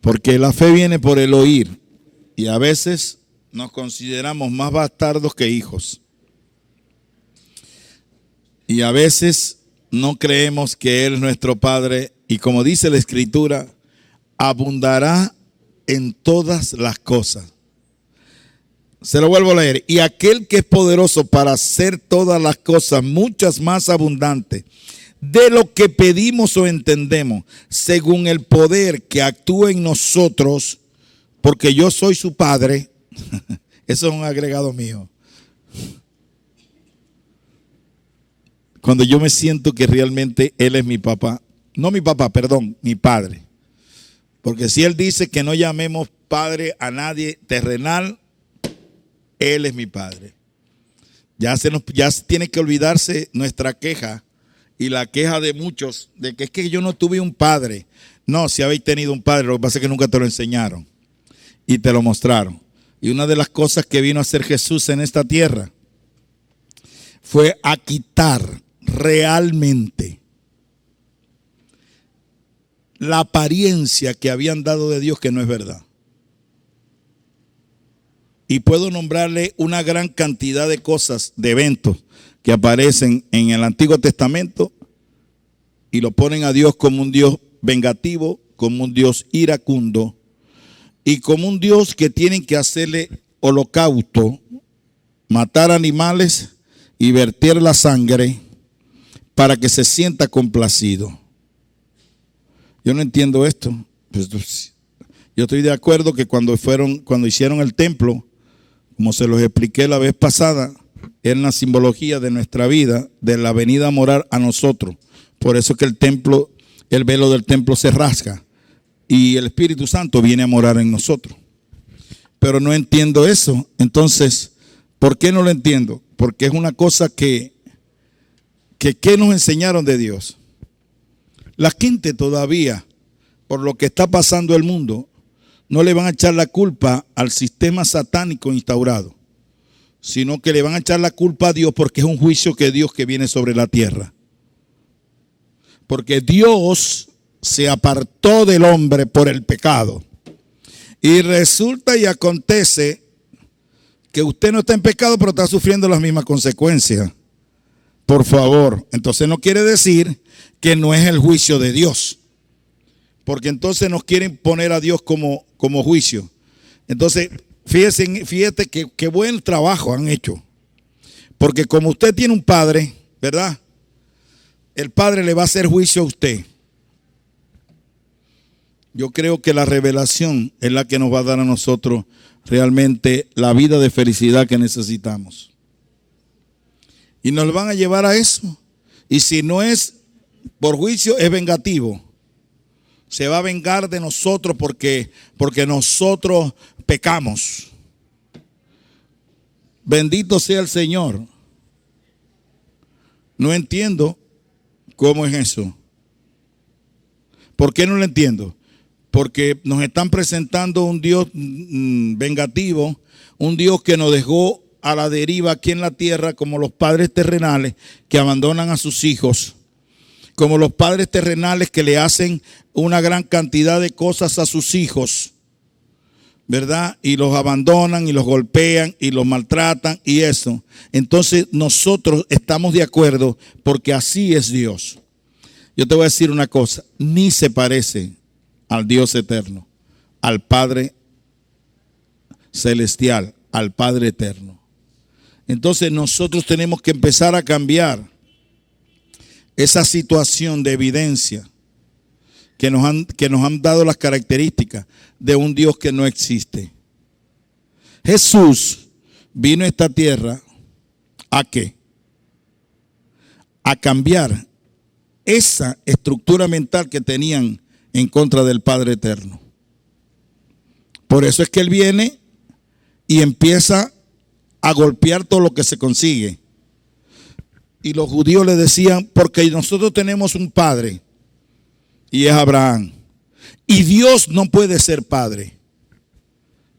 Porque la fe viene por el oír y a veces nos consideramos más bastardos que hijos. Y a veces no creemos que Él es nuestro Padre y como dice la Escritura, abundará en todas las cosas. Se lo vuelvo a leer. Y aquel que es poderoso para hacer todas las cosas, muchas más abundantes, de lo que pedimos o entendemos, según el poder que actúa en nosotros, porque yo soy su Padre. Eso es un agregado mío. Cuando yo me siento que realmente Él es mi papá, no mi papá, perdón, mi Padre. Porque si Él dice que no llamemos Padre a nadie terrenal, Él es mi Padre. Ya tiene que olvidarse nuestra queja y la queja de muchos de que es que yo no tuve un padre. No, si habéis tenido un padre, lo que pasa es que nunca te lo enseñaron y te lo mostraron. Y una de las cosas que vino a hacer Jesús en esta tierra fue a quitar realmente la apariencia que habían dado de Dios, que no es verdad. Y puedo nombrarle una gran cantidad de cosas, de eventos que aparecen en el Antiguo Testamento y lo ponen a Dios como un Dios vengativo, como un Dios iracundo y como un Dios que tienen que hacerle holocausto, matar animales y verter la sangre para que se sienta complacido. Yo no entiendo esto. Pues, yo estoy de acuerdo que cuando hicieron el templo, como se los expliqué la vez pasada, es una simbología de nuestra vida, de la venida a morar a nosotros. Por eso que el velo del templo se rasga y el Espíritu Santo viene a morar en nosotros. Pero no entiendo eso. Entonces, ¿por qué no lo entiendo? Porque es una cosa que nos enseñaron de Dios. La gente todavía, por lo que está pasando el mundo, no le van a echar la culpa al sistema satánico instaurado, sino que le van a echar la culpa a Dios porque es un juicio que Dios que viene sobre la tierra. Porque Dios se apartó del hombre por el pecado. Y resulta y acontece que usted no está en pecado, pero está sufriendo las mismas consecuencias. Por favor, entonces no quiere decir que no es el juicio de Dios. Porque entonces nos quieren poner a Dios como juicio. Entonces, fíjate qué buen trabajo han hecho. Porque como usted tiene un padre, ¿verdad? El padre le va a hacer juicio a usted. Yo creo que la revelación es la que nos va a dar a nosotros realmente la vida de felicidad que necesitamos. Y nos van a llevar a eso. Y si no es por juicio, es vengativo. Se va a vengar de nosotros porque nosotros pecamos. Bendito sea el Señor. No entiendo cómo es eso. ¿Por qué no lo entiendo? Porque nos están presentando un Dios vengativo, un Dios que nos dejó a la deriva aquí en la tierra como los padres terrenales que abandonan a sus hijos, como los padres terrenales que le hacen una gran cantidad de cosas a sus hijos, ¿verdad? Y los abandonan y los golpean y los maltratan y eso. Entonces nosotros estamos de acuerdo porque así es Dios. Yo te voy a decir una cosa, ni se parece al Dios eterno, al Padre celestial, al Padre eterno. Entonces nosotros tenemos que empezar a cambiar esa situación de evidencia que nos han dado las características de un Dios que no existe. Jesús vino a esta tierra ¿a qué? A cambiar esa estructura mental que tenían en contra del Padre eterno. Por eso es que Él viene y empieza a golpear todo lo que se consigue. Y los judíos le decían, porque nosotros tenemos un padre y es Abraham. Y Dios no puede ser padre.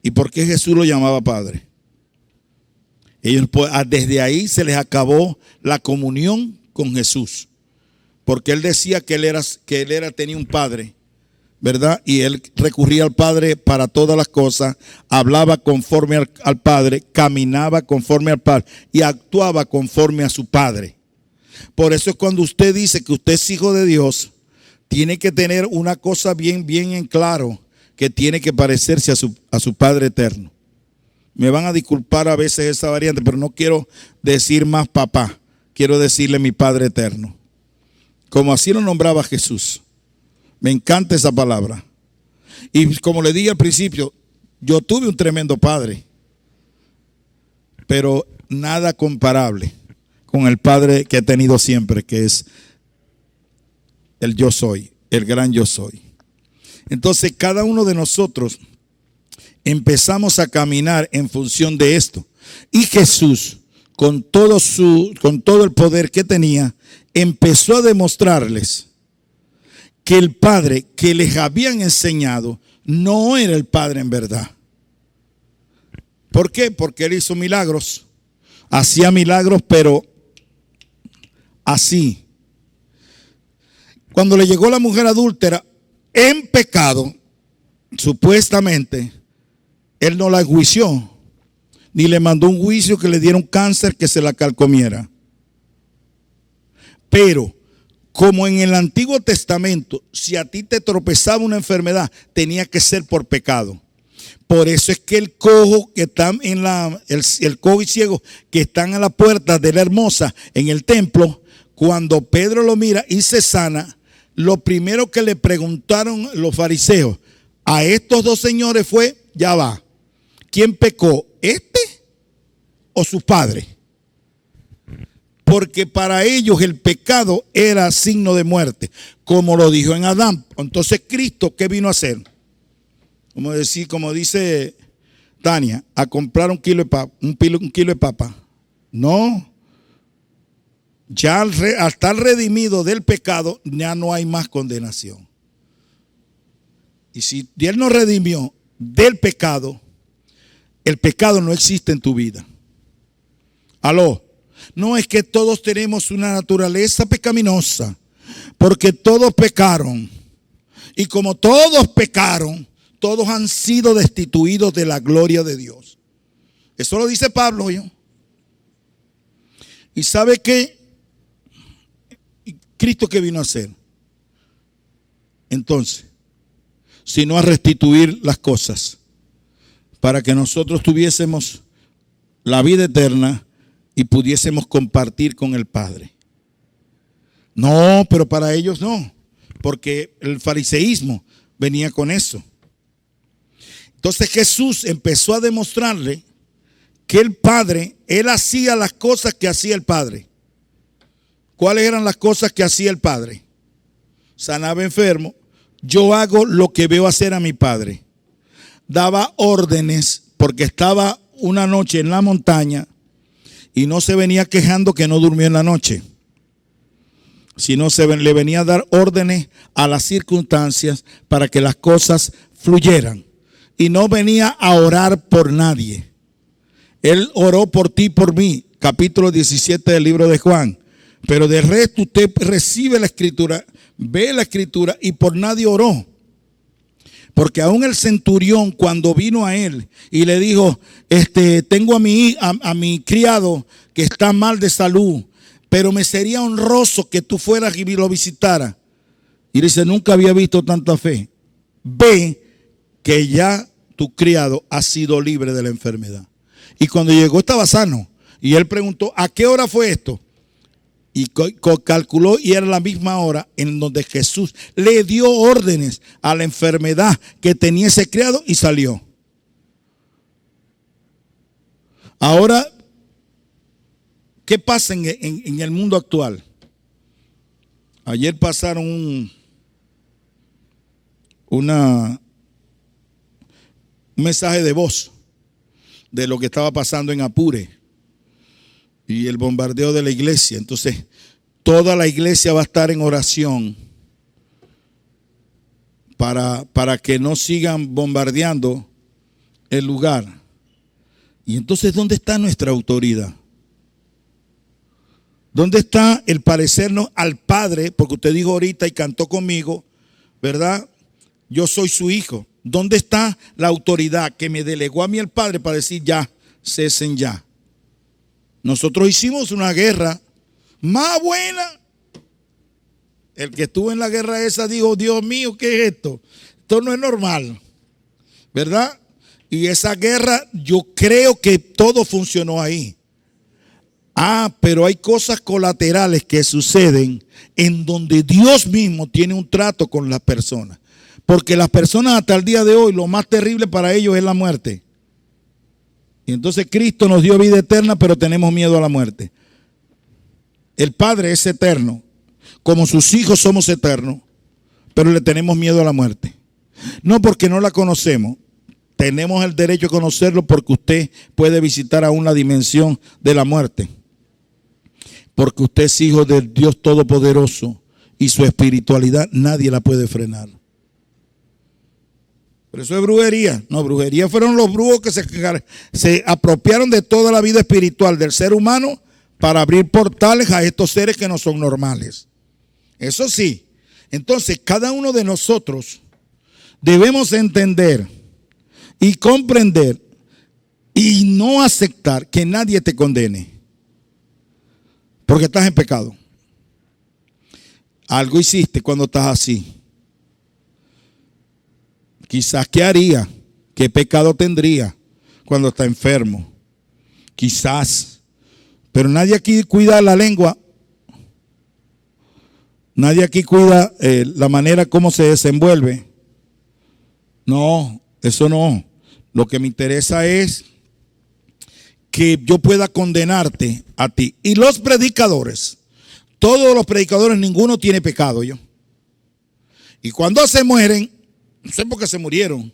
¿Y por qué Jesús lo llamaba padre? Ellos, desde ahí se les acabó la comunión con Jesús. Porque él decía que él tenía un padre ¿verdad? Y él recurría al Padre para todas las cosas, hablaba conforme al Padre, caminaba conforme al Padre y actuaba conforme a su Padre. Por eso es cuando usted dice que usted es hijo de Dios, tiene que tener una cosa bien en claro, que tiene que parecerse a su Padre eterno. Me van a disculpar a veces esa variante, pero no quiero decir más papá, quiero decirle mi Padre eterno. Como así lo nombraba Jesús. Me encanta esa palabra. Y como le dije al principio, yo tuve un tremendo padre, pero nada comparable con el Padre que he tenido siempre, que es el yo soy, el gran yo soy. Entonces cada uno de nosotros empezamos a caminar en función de esto. Y Jesús, con todo el poder que tenía, empezó a demostrarles que el Padre que les habían enseñado no era el Padre en verdad. ¿Por qué? Porque Él hizo milagros. Hacía milagros, pero así. Cuando le llegó la mujer adúltera en pecado, supuestamente, Él no la enjuició, ni le mandó un juicio que le diera un cáncer que se la carcomiera. Pero como en el Antiguo Testamento, si a ti te tropezaba una enfermedad, tenía que ser por pecado. Por eso es que el cojo que está el cojo y ciego que están a la puerta de la hermosa en el templo, cuando Pedro lo mira y se sana, lo primero que le preguntaron los fariseos a estos dos señores fue, ya va, ¿quién pecó? ¿Este o su padre? Porque para ellos el pecado era signo de muerte, como lo dijo en Adán. Entonces Cristo, ¿qué vino a hacer? Como dice Tania, a comprar un kilo de papa. No. Ya al estar redimido del pecado, ya no hay más condenación. Y si Dios nos redimió del pecado, el pecado no existe en tu vida. Aló. No es que todos tenemos una naturaleza pecaminosa, porque todos pecaron. Y como todos pecaron, todos han sido destituidos de la gloria de Dios. Eso lo dice Pablo. ¿Y sabe qué? ¿Cristo qué vino a hacer? Entonces, sino a restituir las cosas, para que nosotros tuviésemos la vida eterna y pudiésemos compartir con el Padre. No, pero para ellos no, porque el fariseísmo venía con eso. Entonces Jesús empezó a demostrarle que el Padre, Él hacía las cosas que hacía el Padre. ¿Cuáles eran las cosas que hacía el Padre? Sanaba enfermo. Yo hago lo que veo hacer a mi Padre. Daba órdenes porque estaba una noche en la montaña y no se venía quejando que no durmió en la noche, sino le venía a dar órdenes a las circunstancias para que las cosas fluyeran. Y no venía a orar por nadie. Él oró por ti y por mí, capítulo 17 del libro de Juan. Pero de resto usted recibe la escritura, ve la escritura y por nadie oró. Porque aún el centurión, cuando vino a él y le dijo, tengo a mi criado que está mal de salud, pero me sería honroso que tú fueras y lo visitaras. Y dice, nunca había visto tanta fe. Ve que ya tu criado ha sido libre de la enfermedad. Y cuando llegó estaba sano. Y él preguntó, ¿a qué hora fue esto? Y calculó y era la misma hora en donde Jesús le dio órdenes a la enfermedad que tenía ese criado y salió. Ahora, ¿qué pasa en el mundo actual? Ayer pasaron un mensaje de voz de lo que estaba pasando en Apure y el bombardeo de la iglesia. Entonces, toda la iglesia va a estar en oración para que no sigan bombardeando el lugar. Y entonces, ¿dónde está nuestra autoridad? ¿Dónde está el parecernos al Padre? Porque usted dijo ahorita y cantó conmigo, ¿verdad? Yo soy su hijo. ¿Dónde está la autoridad que me delegó a mí el Padre para decir ya, cesen ya? Nosotros hicimos una guerra más buena. El que estuvo en la guerra esa dijo, Dios mío, ¿qué es esto? Esto no es normal, ¿verdad? Y esa guerra yo creo que todo funcionó ahí. Pero hay cosas colaterales que suceden en donde Dios mismo tiene un trato con las personas. Porque las personas hasta el día de hoy, lo más terrible para ellos es la muerte. Y entonces Cristo nos dio vida eterna, pero tenemos miedo a la muerte. El Padre es eterno. Como sus hijos somos eternos, pero le tenemos miedo a la muerte. No porque no la conocemos. Tenemos el derecho a conocerlo porque usted puede visitar aún la dimensión de la muerte. Porque usted es hijo del Dios Todopoderoso y su espiritualidad nadie la puede frenar. Pero eso es brujería. No, brujería fueron los brujos que se apropiaron de toda la vida espiritual del ser humano para abrir portales a estos seres que no son normales. Eso sí. Entonces, cada uno de nosotros debemos entender y comprender y no aceptar que nadie te condene. Porque estás en pecado. Algo hiciste cuando estás así. Quizás, ¿qué haría? ¿Qué pecado tendría cuando está enfermo? Quizás. Pero nadie aquí cuida la lengua. Nadie aquí cuida la manera como se desenvuelve. No, eso no. Lo que me interesa es que yo pueda condenarte a ti. Y los predicadores, todos los predicadores, ninguno tiene pecado. Y cuando se mueren, no sé por qué se murieron.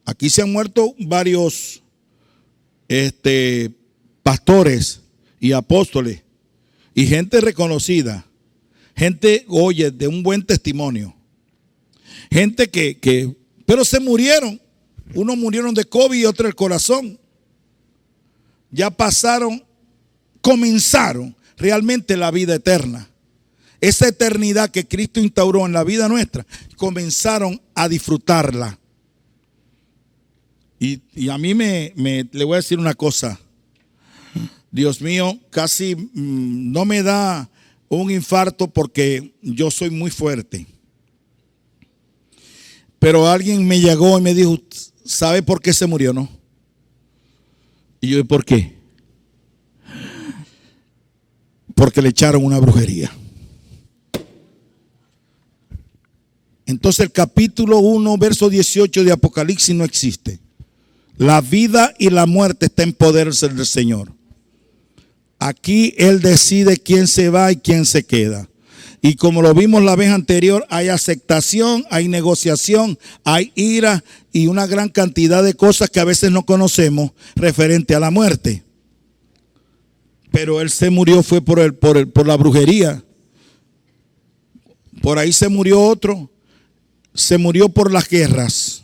Aquí se han muerto varios pastores y apóstoles y gente reconocida. Gente, oye, de un buen testimonio. Gente pero se murieron. Unos murieron de COVID y otros del corazón. Ya comenzaron realmente la vida eterna. Esa eternidad que Cristo instauró en la vida nuestra, comenzaron a disfrutarla. Y a mí le voy a decir una cosa. Dios mío, casi no me da un infarto porque yo soy muy fuerte. Pero alguien me llegó y me dijo, ¿sabe por qué se murió, no? Y yo, ¿por qué? Porque le echaron una brujería. Entonces el capítulo 1, verso 18 de Apocalipsis no existe. La vida y la muerte está en poder del Señor. Aquí Él decide quién se va y quién se queda. Y como lo vimos la vez anterior, hay aceptación, hay negociación, hay ira y una gran cantidad de cosas que a veces no conocemos referente a la muerte. Pero Él se murió fue por la brujería. Por ahí se murió otro. Se murió por las guerras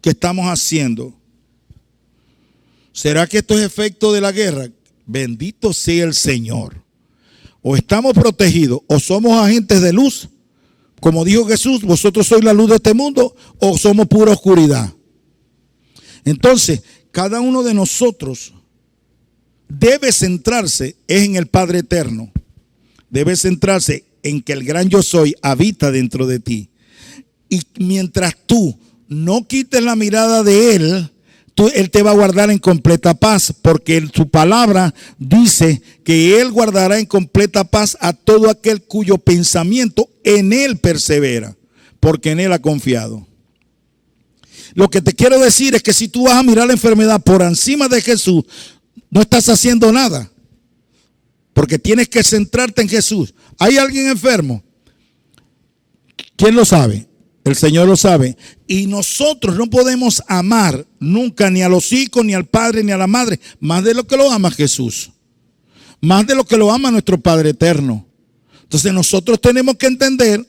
que estamos haciendo. ¿Será que esto es efecto de la guerra? Bendito sea el Señor. O estamos protegidos o somos agentes de luz. Como dijo Jesús, vosotros sois la luz de este mundo o somos pura oscuridad. Entonces, cada uno de nosotros debe centrarse en el Padre Eterno. Debe centrarse en que el gran yo soy habita dentro de ti. Y mientras tú no quites la mirada de Él, Él te va a guardar en completa paz, porque su palabra dice que Él guardará en completa paz a todo aquel cuyo pensamiento en Él persevera, porque en Él ha confiado. Lo que te quiero decir es que si tú vas a mirar la enfermedad por encima de Jesús, no estás haciendo nada, porque tienes que centrarte en Jesús. ¿Hay alguien enfermo? ¿Quién lo sabe? El Señor lo sabe. Y nosotros no podemos amar nunca ni a los hijos, ni al padre, ni a la madre, más de lo que lo ama Jesús. Más de lo que lo ama nuestro Padre Eterno. Entonces nosotros tenemos que entender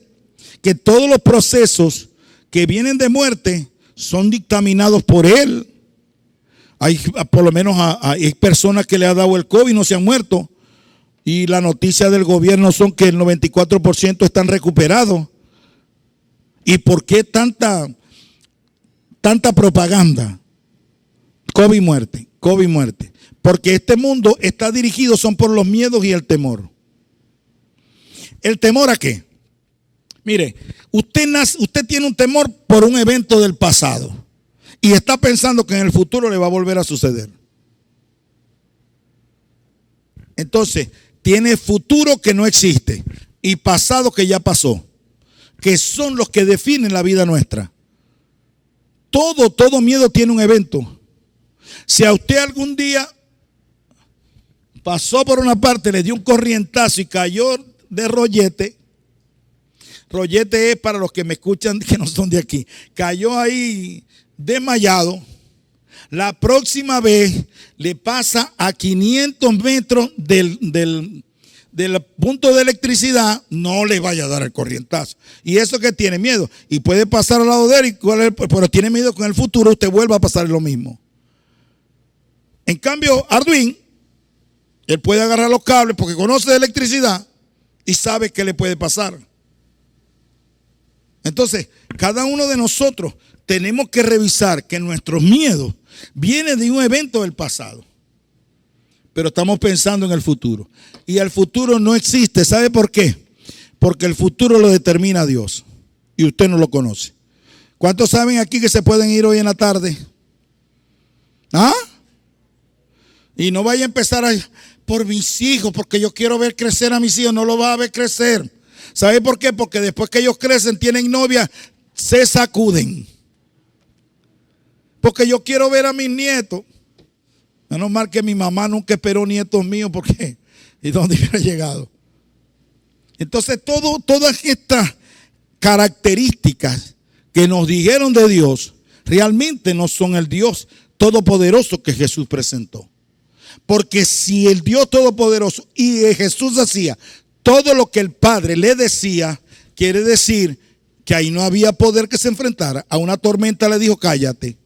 que todos los procesos que vienen de muerte son dictaminados por Él. Hay por lo menos hay personas que le ha dado el COVID y no se han muerto. Y la noticia del gobierno son que el 94% están recuperados. ¿Y por qué tanta propaganda? COVID muerte, COVID muerte. Porque este mundo está dirigido son por los miedos y el temor. ¿El temor a qué? Mire, usted tiene un temor por un evento del pasado y está pensando que en el futuro le va a volver a suceder. Entonces, tiene futuro que no existe y pasado que ya pasó, que son los que definen la vida nuestra. Todo miedo tiene un evento. Si a usted algún día pasó por una parte, le dio un corrientazo y cayó de rollete. Rollete es para los que me escuchan que no son de aquí. Cayó ahí desmayado. La próxima vez le pasa a 500 metros del punto de electricidad, no le vaya a dar el corrientazo. Y eso que tiene miedo. Y puede pasar al lado de él, pero tiene miedo que en el futuro usted vuelva a pasar lo mismo. En cambio, Arduino, él puede agarrar los cables porque conoce de electricidad y sabe qué le puede pasar. Entonces, cada uno de nosotros tenemos que revisar que nuestros miedos vienen de un evento del pasado. Pero estamos pensando en el futuro. Y el futuro no existe. ¿Sabe por qué? Porque el futuro lo determina Dios. Y usted no lo conoce. ¿Cuántos saben aquí que se pueden ir hoy en la tarde? ¿Ah? Y no vaya a empezar por mis hijos, porque yo quiero ver crecer a mis hijos. No lo va a ver crecer. ¿Sabe por qué? Porque después que ellos crecen, tienen novia, se sacuden. Porque yo quiero ver a mis nietos. Menos mal que mi mamá nunca esperó nietos míos, porque ¿y dónde hubiera llegado? Entonces todas estas características que nos dijeron de Dios realmente no son el Dios todopoderoso que Jesús presentó. Porque si el Dios todopoderoso y Jesús hacía todo lo que el Padre le decía, quiere decir que ahí no había poder que se enfrentara. A una tormenta le dijo, cállate.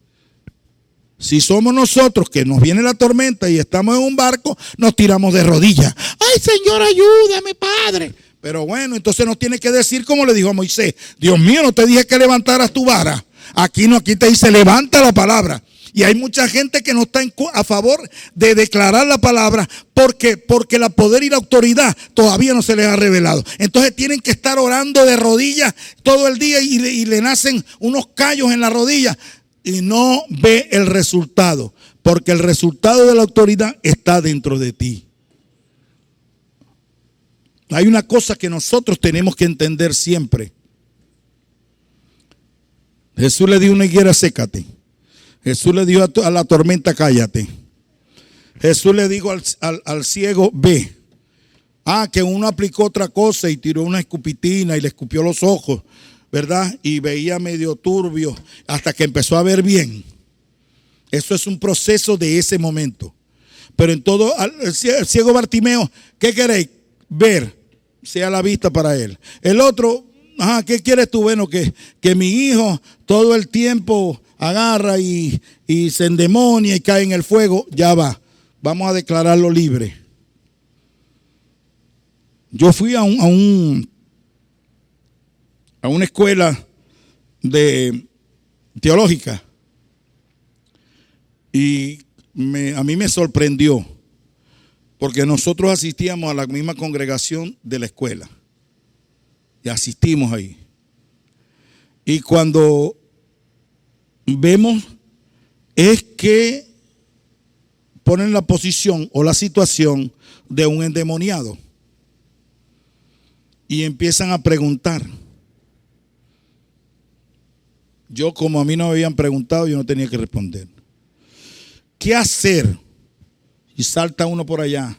Si somos nosotros que nos viene la tormenta y estamos en un barco, nos tiramos de rodillas. Ay, Señor, ayúdame, Padre. Pero bueno, entonces nos tiene que decir como le dijo a Moisés. Dios mío, no te dije que levantaras tu vara. Aquí no, aquí te dice levanta la palabra. Y hay mucha gente que no está a favor de declarar la palabra porque el poder y la autoridad todavía no se les ha revelado. Entonces tienen que estar orando de rodillas todo el día y le nacen unos callos en la rodilla. Y no ve el resultado, porque el resultado de la autoridad está dentro de ti. Hay una cosa que nosotros tenemos que entender siempre. Jesús le dijo a una higuera, sécate. Jesús le dijo a la tormenta, cállate. Jesús le dijo al ciego, ve. Que uno aplicó otra cosa y tiró una escupitina y le escupió los ojos, ¿verdad? Y veía medio turbio hasta que empezó a ver bien. Eso es un proceso de ese momento. Pero en todo, el ciego Bartimeo, ¿qué queréis? Ver, sea la vista para él. El otro, ¿qué quieres tú? Bueno, que mi hijo todo el tiempo agarra y se endemonia y cae en el fuego. Ya va, vamos a declararlo libre. Yo fui a una escuela teológica y a mí me sorprendió porque nosotros asistíamos a la misma congregación de la escuela y asistimos ahí. Y cuando vemos es que ponen la posición o la situación de un endemoniado y empiezan a preguntar. Yo, como a mí no me habían preguntado, yo no tenía que responder. ¿Qué hacer? Y salta uno por allá.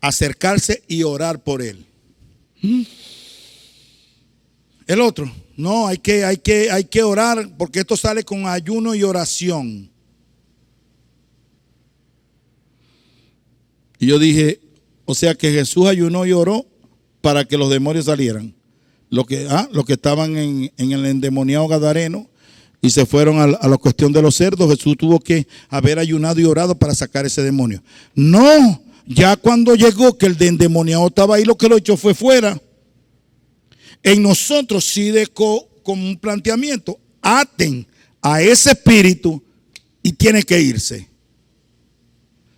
Acercarse y orar por él. El otro, no, hay que orar porque esto sale con ayuno y oración. Y yo dije, o sea que Jesús ayunó y oró para que los demonios salieran. Los que estaban en el endemoniado gadareno y se fueron a la cuestión de los cerdos, Jesús tuvo que haber ayunado y orado para sacar ese demonio. No, ya cuando llegó que el endemoniado estaba ahí, lo que lo echó fue fuera. en nosotros sí dejó como un planteamiento: aten a ese espíritu y tiene que irse.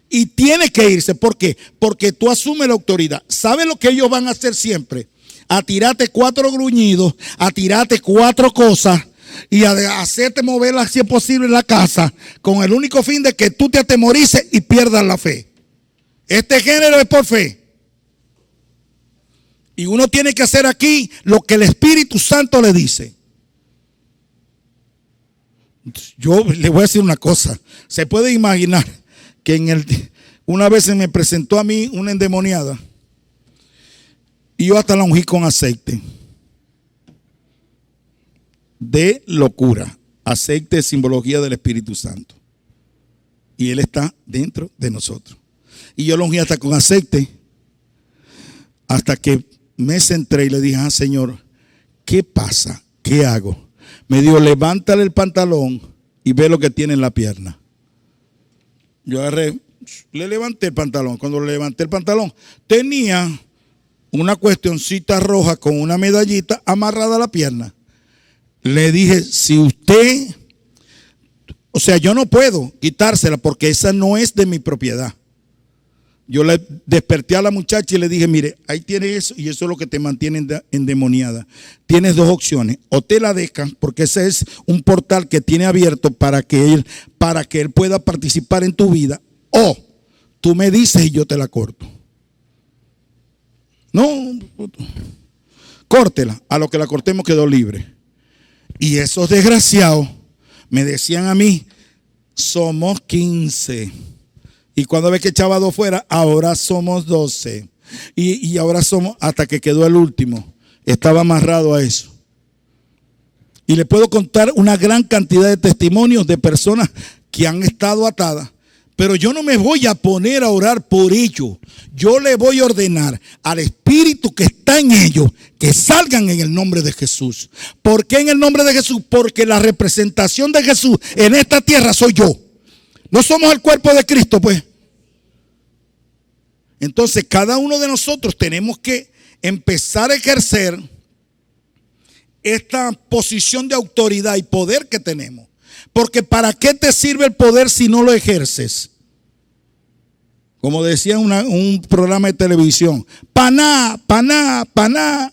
Y tiene que irse. ¿Por qué? Porque tú asumes la autoridad. ¿Sabes lo que ellos van a hacer siempre? A tirarte 4 gruñidos, a tirarte 4 cosas y a hacerte moverla si es posible en la casa, con el único fin de que tú te atemorices y pierdas la fe. Este género es por fe. Y uno tiene que hacer aquí lo que el Espíritu Santo le dice. Yo le voy a decir una cosa. Se puede imaginar que una vez se me presentó a mí una endemoniada y yo hasta la ungí con aceite de locura. Aceite de simbología del Espíritu Santo. Y Él está dentro de nosotros. Y yo lo ungí hasta con aceite, hasta que me centré y le dije: Señor, ¿qué pasa? ¿Qué hago? Me dijo: levántale el pantalón y ve lo que tiene en la pierna. Yo agarré, le levanté el pantalón. Cuando le levanté el pantalón, tenía una cuestioncita roja con una medallita amarrada a la pierna. Le dije: si usted, o sea, yo no puedo quitársela porque esa no es de mi propiedad. Yo le desperté a la muchacha y le dije: mire, ahí tiene eso y eso es lo que te mantiene endemoniada. Tienes 2 opciones: o te la dejan, porque ese es un portal que tiene abierto para que él pueda participar en tu vida, o tú me dices y yo te la corto. No, córtela. A lo que la cortemos quedó libre. Y esos desgraciados me decían a mí: somos 15. Y cuando ve que echaba 2 fuera, ahora somos 12. Y ahora somos, hasta que quedó el último. Estaba amarrado a eso. Y le puedo contar una gran cantidad de testimonios de personas que han estado atadas. Pero yo no me voy a poner a orar por ellos. Yo le voy a ordenar al espíritu que está en ellos que salgan en el nombre de Jesús. ¿Por qué en el nombre de Jesús? Porque la representación de Jesús en esta tierra soy yo. No somos el cuerpo de Cristo, pues. Entonces, cada uno de nosotros tenemos que empezar a ejercer esta posición de autoridad y poder que tenemos. Porque ¿para qué te sirve el poder si no lo ejerces? Como decía un programa de televisión: paná, paná, paná.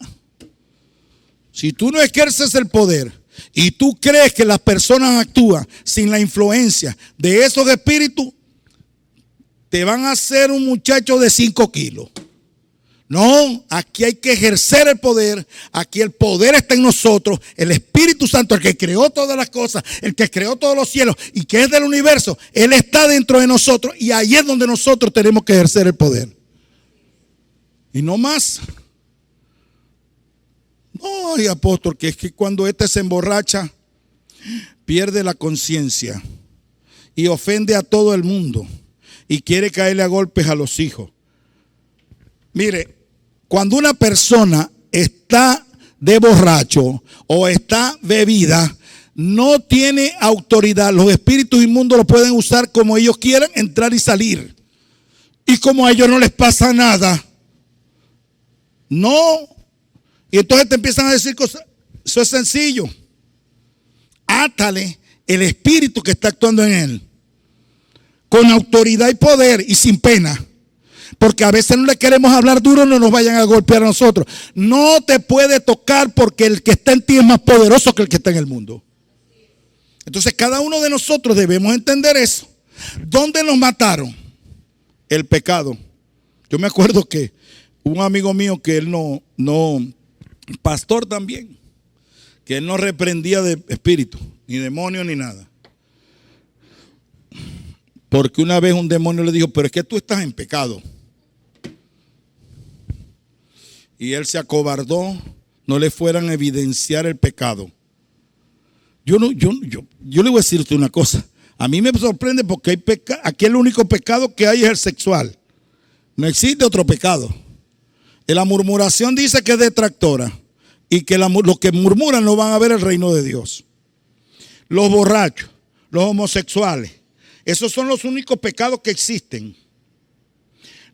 Si tú no ejerces el poder y tú crees que las personas actúan sin la influencia de esos espíritus, te van a hacer un muchacho de 5 kilos. No, aquí hay que ejercer el poder. Aquí el poder está en nosotros. El Espíritu Santo, el que creó todas las cosas, el que creó todos los cielos y que es del universo, Él está dentro de nosotros. Y ahí es donde nosotros tenemos que ejercer el poder. Y no más. No, y apóstol, que es que cuando se emborracha, pierde la conciencia y ofende a todo el mundo y quiere caerle a golpes a los hijos. Mire, cuando una persona está de borracho o está bebida, no tiene autoridad. Los espíritus inmundos lo pueden usar como ellos quieran, entrar y salir. Y como a ellos no les pasa nada, no. Y entonces te empiezan a decir cosas. Eso es sencillo. Átale el espíritu que está actuando en él, con autoridad y poder y sin pena. Porque a veces no le queremos hablar duro, no nos vayan a golpear a nosotros. No te puede tocar porque el que está en ti es más poderoso que el que está en el mundo. Entonces cada uno de nosotros debemos entender eso. ¿Dónde nos mataron? El pecado. Yo me acuerdo que un amigo mío que él no, pastor también, que él no reprendía de espíritu, ni demonio, ni nada. Porque una vez un demonio le dijo: pero es que tú estás en pecado. Y él se acobardó, no le fueran a evidenciar el pecado. Yo le voy a decir a usted una cosa. A mí me sorprende porque aquí el único pecado que hay es el sexual. No existe otro pecado. La murmuración dice que es detractora y que los que murmuran no van a ver el reino de Dios. Los borrachos, los homosexuales, esos son los únicos pecados que existen.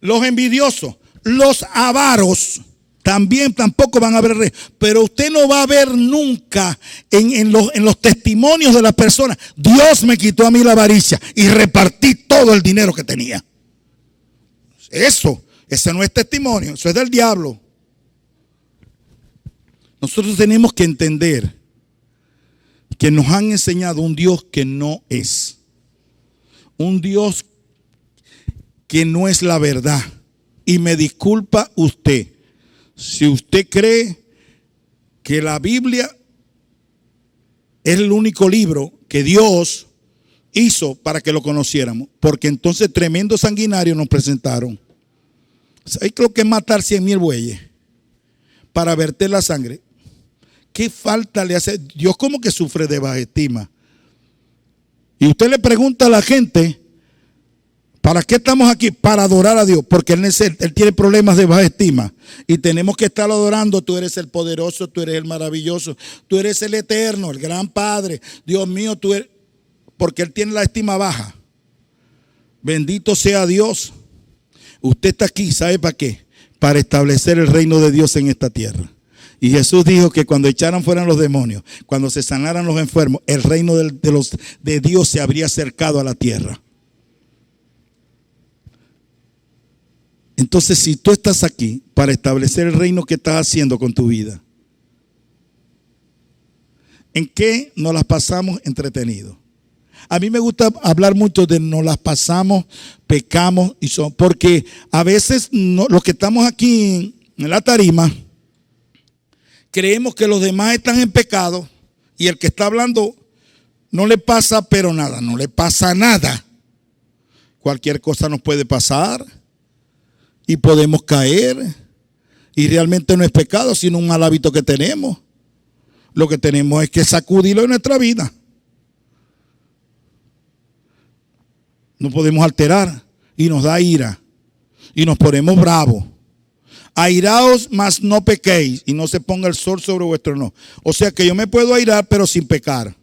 Los envidiosos, los avaros. tampoco van a haber reyes. Pero usted no va a ver nunca en los testimonios de las personas: Dios me quitó a mí la avaricia y repartí todo el dinero que tenía. Ese no es testimonio, eso es del diablo. Nosotros tenemos que entender que nos han enseñado un Dios que no es. Un Dios que no es la verdad. Y me disculpa usted, si usted cree que la Biblia es el único libro que Dios hizo para que lo conociéramos, porque entonces tremendos sanguinarios nos presentaron. ¿Sabes lo que es matar 100,000 bueyes para verter la sangre? ¿Qué falta le hace? Dios como que sufre de baja estima. Y usted le pregunta a la gente: ¿para qué estamos aquí? Para adorar a Dios, porque Él tiene problemas de baja estima. Y tenemos que estar adorando. Tú eres el poderoso, tú eres el maravilloso, tú eres el eterno, el gran Padre. Dios mío, tú eres... Porque Él tiene la estima baja. Bendito sea Dios. Usted está aquí, ¿sabe para qué? Para establecer el reino de Dios en esta tierra. Y Jesús dijo que cuando echaran fuera los demonios, cuando se sanaran los enfermos, el reino de Dios se habría acercado a la tierra. Entonces, si tú estás aquí para establecer el reino, ¿qué estás haciendo con tu vida? ¿En qué nos las pasamos entretenidos? A mí me gusta hablar mucho de nos las pasamos, pecamos, porque a veces los que estamos aquí en la tarima creemos que los demás están en pecado y el que está hablando no le pasa pero nada, no le pasa nada. Cualquier cosa nos puede pasar y podemos caer, y realmente no es pecado sino un mal hábito que tenemos. Lo que tenemos es que sacudirlo en nuestra vida. No podemos alterar y nos da ira y nos ponemos bravos. Airaos, mas no pequéis, y no se ponga el sol sobre vuestro no. O sea que yo me puedo airar pero sin pecar.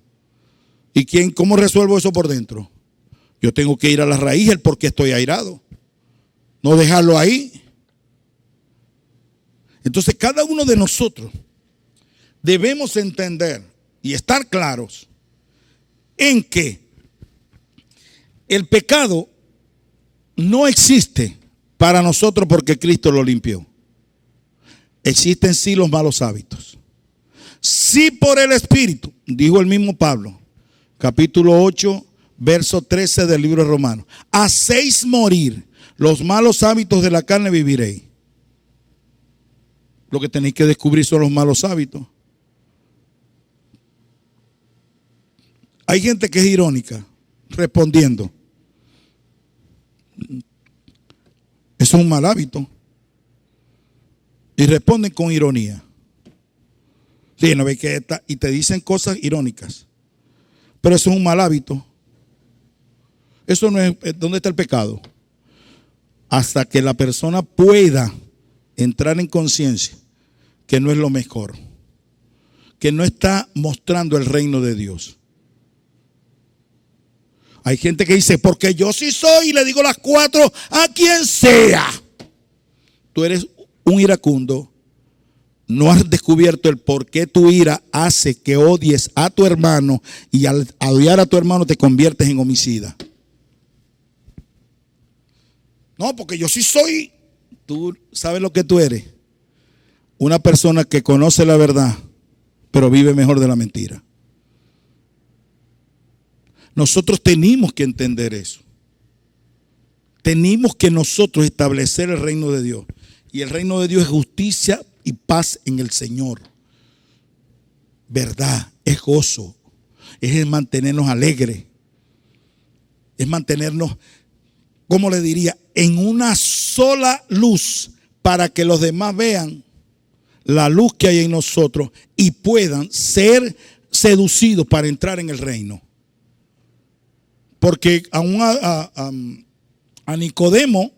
¿Y cómo resuelvo eso por dentro? Yo tengo que ir a la raíz, el por qué estoy airado. No dejarlo ahí. Entonces cada uno de nosotros debemos entender y estar claros en que el pecado no existe para nosotros porque Cristo lo limpió. Existen sí los malos hábitos. Sí, por el Espíritu, dijo el mismo Pablo, capítulo 8, verso 13 del libro de Romanos: hacéis morir los malos hábitos de la carne, viviréis. Lo que tenéis que descubrir son los malos hábitos. Hay gente que es irónica respondiendo. Eso es un mal hábito. Y responden con ironía. Sí, no ve que está, y te dicen cosas irónicas. Pero eso es un mal hábito. Eso no es. ¿Dónde está el pecado? Hasta que la persona pueda entrar en conciencia que no es lo mejor, que no está mostrando el reino de Dios. Hay gente que dice: porque yo sí soy, y le digo las 4 a quien sea. Tú eres un iracundo. No has descubierto el por qué tu ira hace que odies a tu hermano, y al odiar a tu hermano te conviertes en homicida. No, porque yo sí soy. Tú sabes lo que tú eres. Una persona que conoce la verdad, pero vive mejor de la mentira. Nosotros tenemos que entender eso. Tenemos que nosotros establecer el reino de Dios. Y el reino de Dios es justicia y paz en el Señor. Verdad, es gozo, es mantenernos alegres, es mantenernos, ¿cómo le diría?, en una sola luz, para que los demás vean la luz que hay en nosotros y puedan ser seducidos para entrar en el reino. Porque a Nicodemo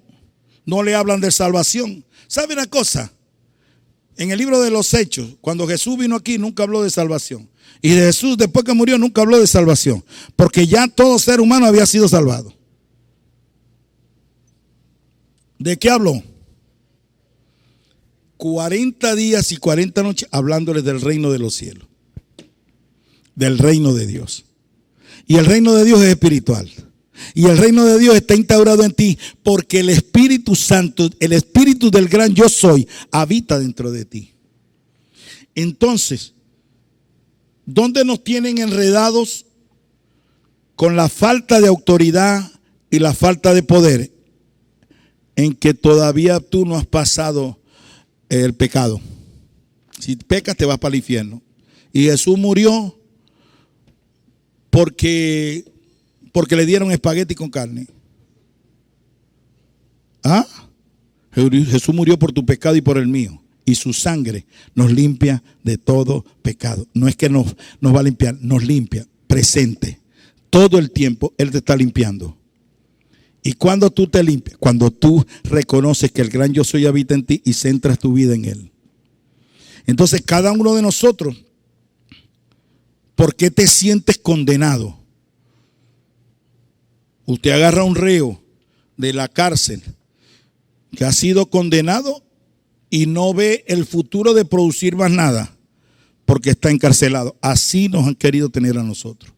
no le hablan de salvación. ¿Sabe una cosa? En el libro de los Hechos, cuando Jesús vino aquí, nunca habló de salvación. Y de Jesús, después que murió, nunca habló de salvación. Porque ya todo ser humano había sido salvado. ¿De qué habló? 40 días y 40 noches hablándoles del reino de los cielos, del reino de Dios. Y el reino de Dios es espiritual. Y el reino de Dios está instaurado en ti porque el Espíritu Santo, el Espíritu del gran yo soy, habita dentro de ti. Entonces, ¿dónde nos tienen enredados con la falta de autoridad y la falta de poder? En que todavía tú no has pasado el pecado. Si pecas te vas para el infierno. Y Jesús murió porque le dieron espagueti con carne. ¿Ah? Jesús murió por tu pecado y por el mío. Y su sangre nos limpia de todo pecado. No es que nos va a limpiar, nos limpia, presente. Todo el tiempo Él te está limpiando. Y cuando tú te limpias, cuando tú reconoces que el gran yo soy habita en ti y centras tu vida en Él. Entonces cada uno de nosotros, ¿por qué te sientes condenado? Usted agarra a un reo de la cárcel que ha sido condenado y no ve el futuro de producir más nada porque está encarcelado. Así nos han querido tener a nosotros.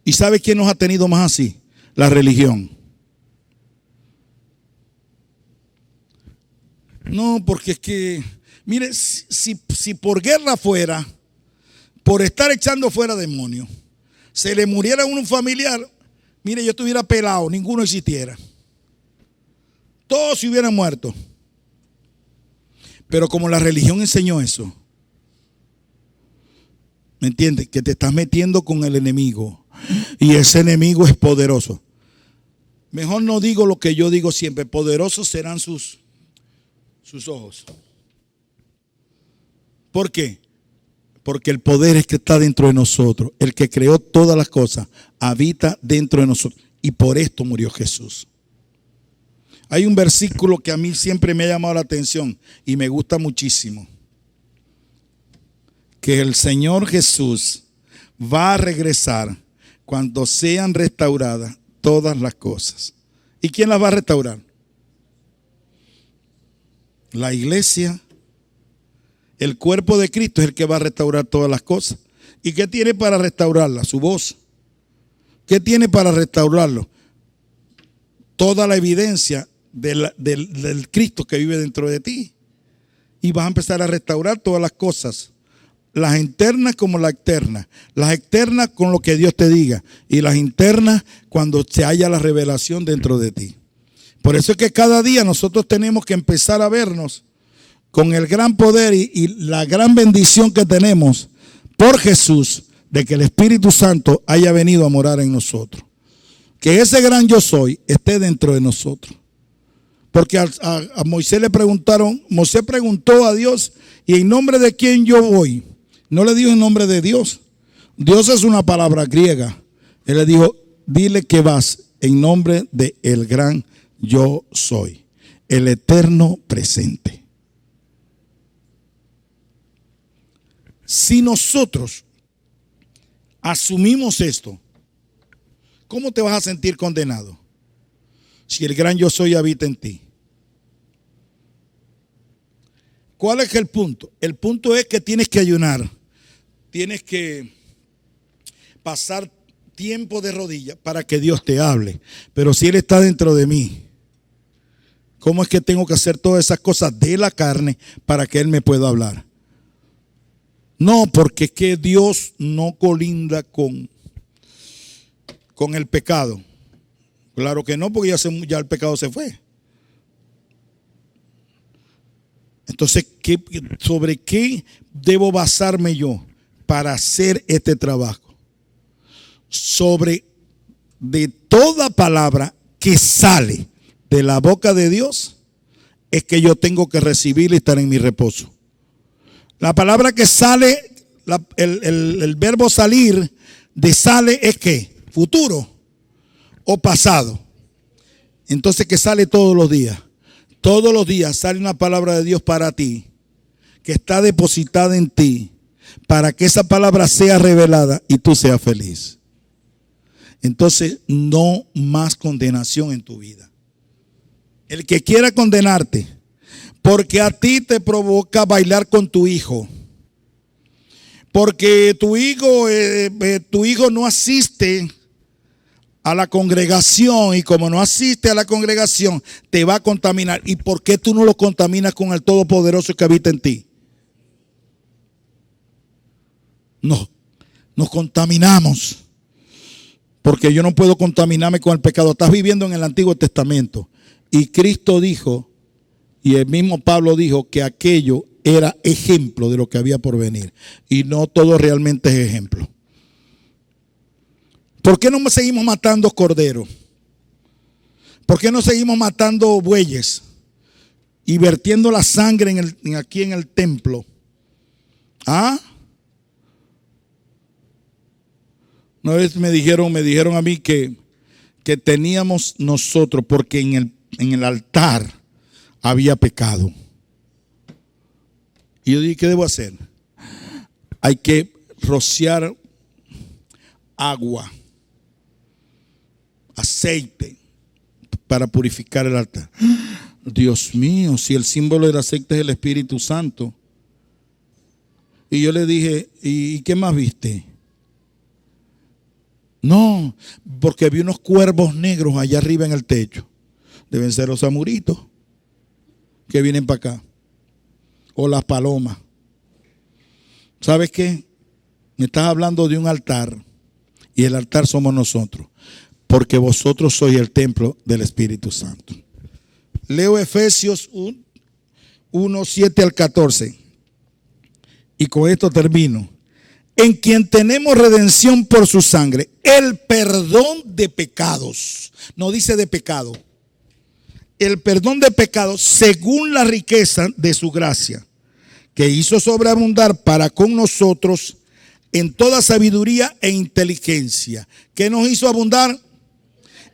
¿Y sabe quién nos ha tenido más así? La religión. No, porque es que, mire, si por guerra fuera, por estar echando fuera demonios, se le muriera a un familiar, mire, yo estuviera pelado, ninguno existiera. Todos se hubieran muerto. Pero como la religión enseñó eso, ¿me entiendes? Que te estás metiendo con el enemigo y ese enemigo es poderoso. Mejor no digo lo que yo digo siempre, poderosos serán sus ojos. ¿Por qué? Porque el poder es que está dentro de nosotros. El que creó todas las cosas habita dentro de nosotros. Y por esto murió Jesús. Hay un versículo que a mí siempre me ha llamado la atención y me gusta muchísimo. Que el Señor Jesús va a regresar cuando sean restauradas todas las cosas. ¿Y quién las va a restaurar? La iglesia, el cuerpo de Cristo es el que va a restaurar todas las cosas. ¿Y qué tiene para restaurarla? Su voz. ¿Qué tiene para restaurarlo? Toda la evidencia del Cristo que vive dentro de ti. Y vas a empezar a restaurar todas las cosas. Las internas como las externas. Las externas con lo que Dios te diga. Y las internas cuando se haya la revelación dentro de ti. Por eso es que cada día nosotros tenemos que empezar a vernos con el gran poder y la gran bendición que tenemos por Jesús de que el Espíritu Santo haya venido a morar en nosotros. Que ese gran yo soy esté dentro de nosotros. Porque a Moisés le preguntaron, Moisés preguntó a Dios, ¿y en nombre de quién yo voy? No le dijo en nombre de Dios. Dios es una palabra griega. Él le dijo, dile que vas en nombre de el gran yo soy, el eterno presente. Si nosotros asumimos esto, ¿cómo te vas a sentir condenado? Si el gran yo soy habita en ti. ¿Cuál es el punto? El punto es que tienes que ayunar, tienes que pasar tiempo de rodillas para que Dios te hable. Pero si Él está dentro de mí, ¿cómo es que tengo que hacer todas esas cosas de la carne para que Él me pueda hablar? No, porque es que Dios no colinda con el pecado. Claro que no, porque ya el pecado se fue. Entonces, ¿sobre qué debo basarme yo para hacer este trabajo? Sobre de toda palabra que sale de la boca de Dios, es que yo tengo que recibir y estar en mi reposo. La palabra que sale, el verbo salir de sale es ¿qué? Futuro o pasado. Entonces que sale todos los días. Todos los días sale una palabra de Dios para ti, que está depositada en ti, para que esa palabra sea revelada y tú seas feliz. Entonces, no más condenación en tu vida. El que quiera condenarte Porque a ti te provoca bailar con tu hijo. Porque tu hijo no asiste a la congregación, y como no asiste a la congregación, te va a contaminar. ¿Y por qué tú no lo contaminas con el Todopoderoso que habita en ti? No, nos contaminamos. Porque yo no puedo contaminarme con el pecado. Estás viviendo en el Antiguo Testamento. Y Cristo dijo, y el mismo Pablo dijo, que aquello era ejemplo de lo que había por venir. Y no todo realmente es ejemplo. ¿Por qué no seguimos matando corderos? ¿Por qué no seguimos matando bueyes y vertiendo la sangre aquí en el templo? ¿Ah? Una vez me dijeron a mí que teníamos nosotros, porque en el altar había pecado. Y yo dije, ¿qué debo hacer? Hay que rociar agua, aceite, para purificar el altar. Dios mío, si el símbolo del aceite es el Espíritu Santo. Y yo le dije, ¿y qué más viste? No, porque vi unos cuervos negros allá arriba en el techo. Deben ser los amuritos que vienen para acá. O las palomas. ¿Sabes qué? Me estás hablando de un altar. Y el altar somos nosotros. Porque vosotros sois el templo del Espíritu Santo. Leo Efesios 1, 7 al 14. Y con esto termino. En quien tenemos redención por su sangre, el perdón de pecados. No dice de pecado. El perdón de pecados según la riqueza de su gracia, que hizo sobreabundar para con nosotros en toda sabiduría e inteligencia. ¿Qué nos hizo abundar?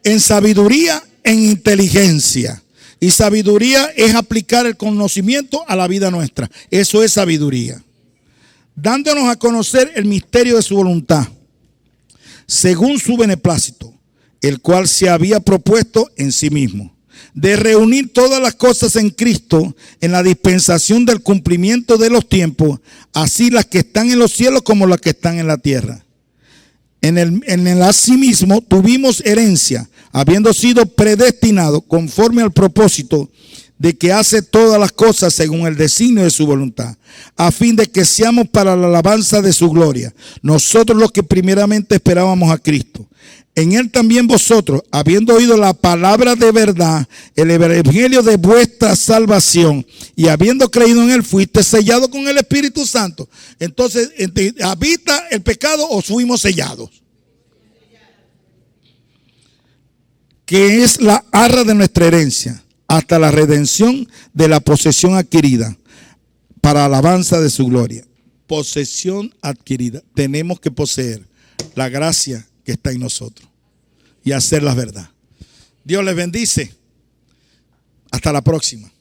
En sabiduría, en inteligencia. Y sabiduría es aplicar el conocimiento a la vida nuestra. Eso es sabiduría. Dándonos a conocer el misterio de su voluntad, según su beneplácito, el cual se había propuesto en sí mismo, de reunir todas las cosas en Cristo, en la dispensación del cumplimiento de los tiempos, así las que están en los cielos como las que están en la tierra. En el asimismo tuvimos herencia, habiendo sido predestinados conforme al propósito de que hace todas las cosas según el designio de su voluntad, a fin de que seamos para la alabanza de su gloria, nosotros los que primeramente esperábamos a Cristo. En él también vosotros, habiendo oído la palabra de verdad, el evangelio de vuestra salvación, y habiendo creído en él, fuiste sellado con el Espíritu Santo. Entonces, ¿habita el pecado o fuimos sellados? Que es la arra de nuestra herencia, hasta la redención de la posesión adquirida, para alabanza de su gloria. Posesión adquirida. Tenemos que poseer la gracia que está en nosotros y hacer la verdad. Dios les bendice. Hasta la próxima.